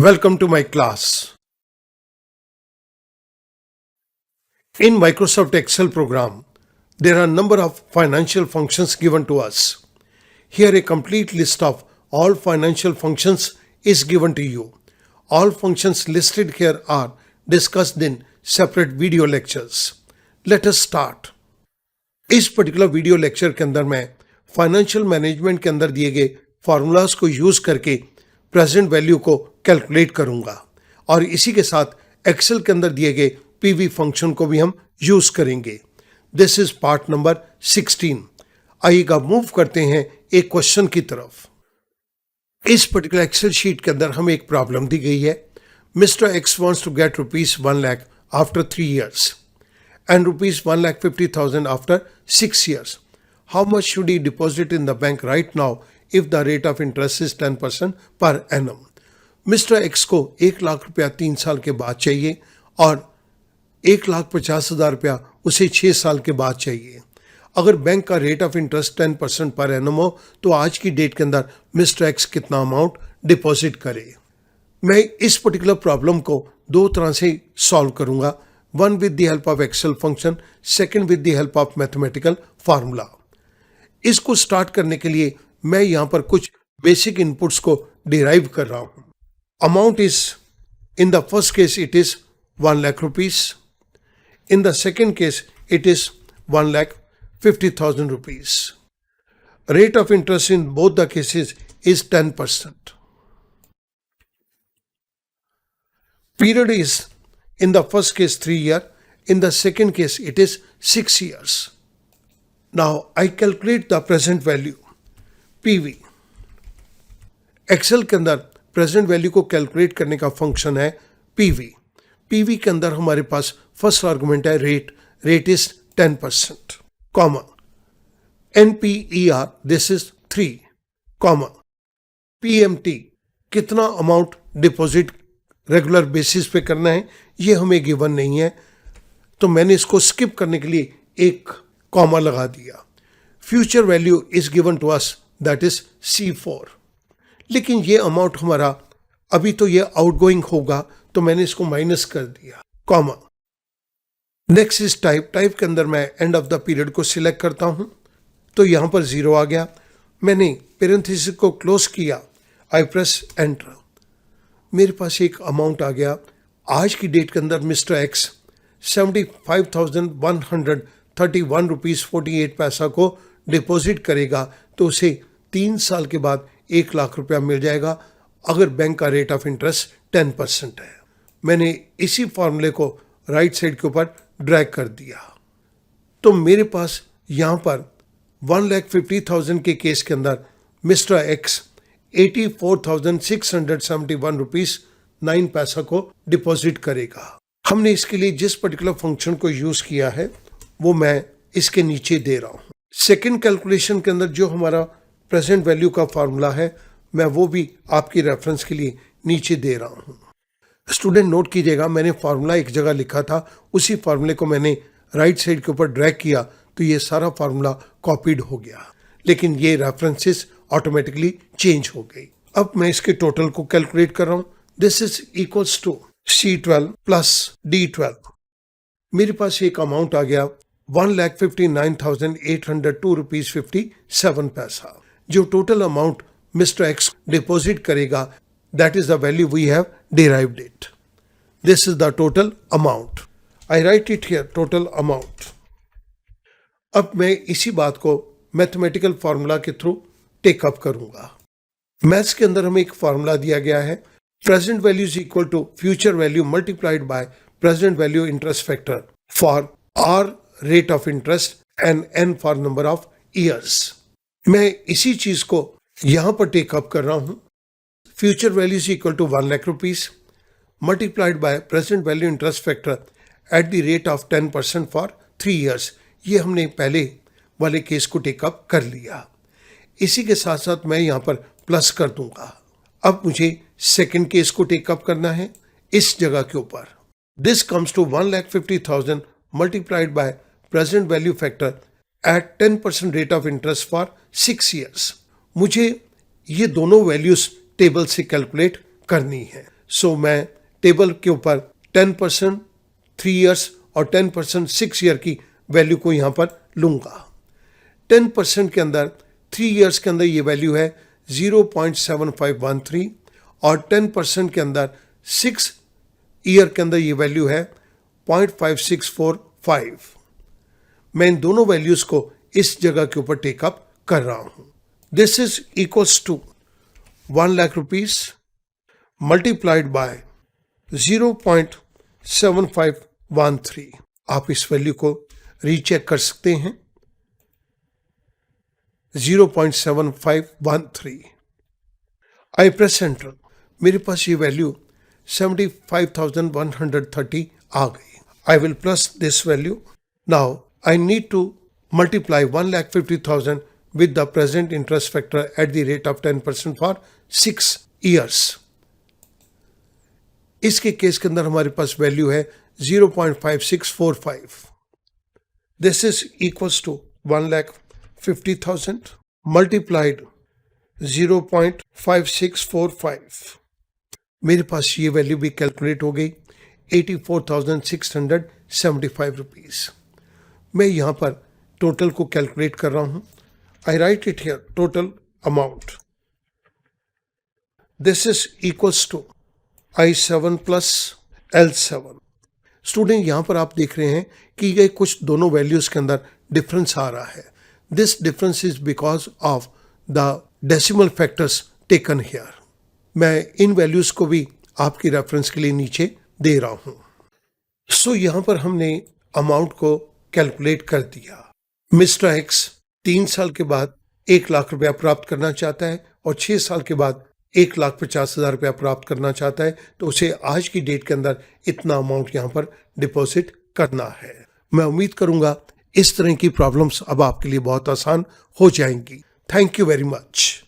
Welcome to my class. In Microsoft Excel program, there are a number of financial functions given to us. Here a complete list of all financial functions is given to you. All functions listed here are discussed in separate video lectures. Let us start. इस particular video lecture के अंदर मैं financial management के अंदर दिए गए formulas को use करके प्रेजेंट वैल्यू को कैलकुलेट करूंगा और इसी के साथ एक्सेल के अंदर दिए गए पीवी फंक्शन को भी हम यूज करेंगे. This is part number 16. आइएगा मूव करते हैं एक क्वेश्चन की तरफ. इस पर्टिकुलर एक्सेल शीट के अंदर हमें एक प्रॉब्लम दी गई है. Mister X wants to get ₹1 lakh after 3 years and ₹1,50,000 after 6 years. How much should he deposit in the bank right now if the rate of interest is 10% per annum? Mister x को 1 लाख रुपया 3 साल के बाद चाहिए और 1,50,000 रुपया उसे 6 साल के बाद चाहिए. अगर बैंक का rate of interest 10% per annum हो तो आज की डेट के अंदर मिस्टर एक्स कितना अमाउंट डिपॉजिट करे. मैं इस पर्टिकुलर प्रॉब्लम को दो तरह से सॉल्व करूंगा. One with the help of Excel function, second with the help of mathematical formula. इसको स्टार्ट करने के लिए मैं यहां पर कुछ बेसिक इनपुट्स को डिराइव कर रहा हूं. Amount is, in the first case it is 1 lakh rupees. In the second case it is 1,50,000 rupees. Rate of interest in both the cases is 10%. Period is, in the first case 3 years, in the second case it is 6 years. Now I calculate the present value, PV. Excel के अंदर present value को calculate करने का function है PV. PV के अंदर हमारे पास फर्स्ट आर्गुमेंट है rate is 10%, comma NPER this is 3, comma PMT कितना amount deposit regular basis pay करना है ये हमें गिवन नहीं है तो मैंने इसको स्किप करने के लिए एक कॉमा लगा दिया. Future value is given to us that is C4. लेकिन ये अमाउंट हमारा अभी तो ये आउटगोइंग होगा तो मैंने इसको माइनस कर दिया, कॉमा. नेक्स्ट इज टाइप के अंदर मैं एंड ऑफ द पीरियड को सिलेक्ट करता हूं तो यहां पर 0 आ गया. मैंने पेरेंथेसिस को क्लोज किया, आई प्रेस एंटर. मेरे पास एक अमाउंट आ गया. आज की डेट के अंदर मिस्टर एक्स 75,131 रुपीज 48 पैसा को डिपॉजिट करेगा तो उसे 3 साल के बाद 1 लाख रुपया मिल जाएगा अगर बैंक का रेट ऑफ इंटरेस्ट 10% है. मैंने इसी फॉर्मूले को राइट साइड के ऊपर ड्रैग कर दिया तो मेरे पास यहां पर 1,50,000 के केस के अंदर मिस्टर एक्स 84,671 रुपीज 9 पैसा को डिपॉजिट करेगा. हमने इसके लिए जिस पर्टिकुलर फंक्शन को यूज किया है वो मैं इसके नीचे दे रहा हूं. सेकेंड कैलकुलेशन के अंदर जो हमारा प्रेजेंट वैल्यू का फार्मूला है मैं वो भी आपकी रेफरेंस के लिए नीचे दे रहा हूं. स्टूडेंट नोट कीजिएगा मैंने फार्मूला एक जगह लिखा था उसी फार्मूले को मैंने राइट साइड के ऊपर ड्रैग किया तो ये सारा फार्मूला कॉपीड हो गया लेकिन ये रेफरेंसेस ऑटोमेटिकली चेंज हो गई. अब मैं इसके टोटल को कैलकुलेट कर रहा हूं. This is equals to C12 plus D12. मेरे पास एक अमाउंट आ गया 1,59,802 रुपीज 57 पैसा. जो total amount mister X deposit करेगा that is the value we have derived it. This is the total amount. I write it here total amount. अब मैं इसी बात को मैथमेटिकल फार्मूला के थ्रू टेकअप करूंगा. मैथ्स के अंदर हमें एक फार्मूला दिया गया है present value is equal to future value multiplied by present value interest factor for R rate of interest and N for number of years. मैं इसी चीज को यहां पर टेकअप कर रहा हूं. Future value is equal to 1 lakh rupees multiplied by present value interest factor at the rate of 10% for 3 years. ये हमने पहले वाले केस को टेकअप कर लिया. इसी के साथ साथ मैं यहां पर प्लस कर दूंगा. अब मुझे सेकेंड केस को टेकअप करना है इस जगह के ऊपर. This comes to 1,50,000 multiplied by present value factor at 10% rate of interest for 6 years. मुझे ये दोनों वैल्यूज टेबल से कैलकुलेट करनी है. सो मैं टेबल के ऊपर 10% 3 ईयर्स और 10% 6 ईयर की वैल्यू को यहाँ पर लूँगा। 10% के अंदर 3 ईयर्स के अंदर ये वैल्यू है 0.7513 और 10% के अंदर 6 ईयर के अंदर ये वैल्यू है 0.5645। मैं इन दोनों वैल्यूज को इस जगह के ऊपर टेकअप कर रहा हूं। This is equals to 1 lakh rupees multiplied by 0.7513। आप इस वैल्यू को रीचेक कर सकते हैं। 0.7513। आई प्रेस एंटर। मेरे पास ये वैल्यू 75,130 आ गई। I will plus this value. Now I need to multiply 1,50,000 with the present interest factor at the rate of 10% for 6 years. इसके केस के अंदर हमारे पास वैल्यू है 0.5645. This is equals to 1,50,000 multiplied 0.5645. मेरे पास ये वैल्यू भी कैलकुलेट हो गई 84,675 रुपीज। मैं यहाँ पर टोटल को कैलकुलेट कर रहा हूँ। I write it here total amount. This is equals to I7 plus L7। Student यहाँ पर आप देख रहे हैं कि ये कुछ दोनों वैल्यूज के अंदर डिफरेंस आ रहा है। This difference is because of the decimal factors taken here. मैं इन वैल्यूज को भी आपकी रेफरेंस के लिए नीचे दे रहा हूं। सो यहां पर हमने अमाउंट को कैलकुलेट कर दिया। मिस्टर एक्स 3 साल के बाद 1 लाख रुपया प्राप्त करना चाहता है और 6 साल के बाद 1,50,000 रुपया प्राप्त करना चाहता है, तो उसे आज की डेट के अंदर इतना अमाउंट यहां पर डिपॉजिट करना है। मैं उम्मीद करूंगा इस तरह की प्रॉब्लम्स अब आपके लिए बहुत आसान हो जाएंगी। Thank you very much.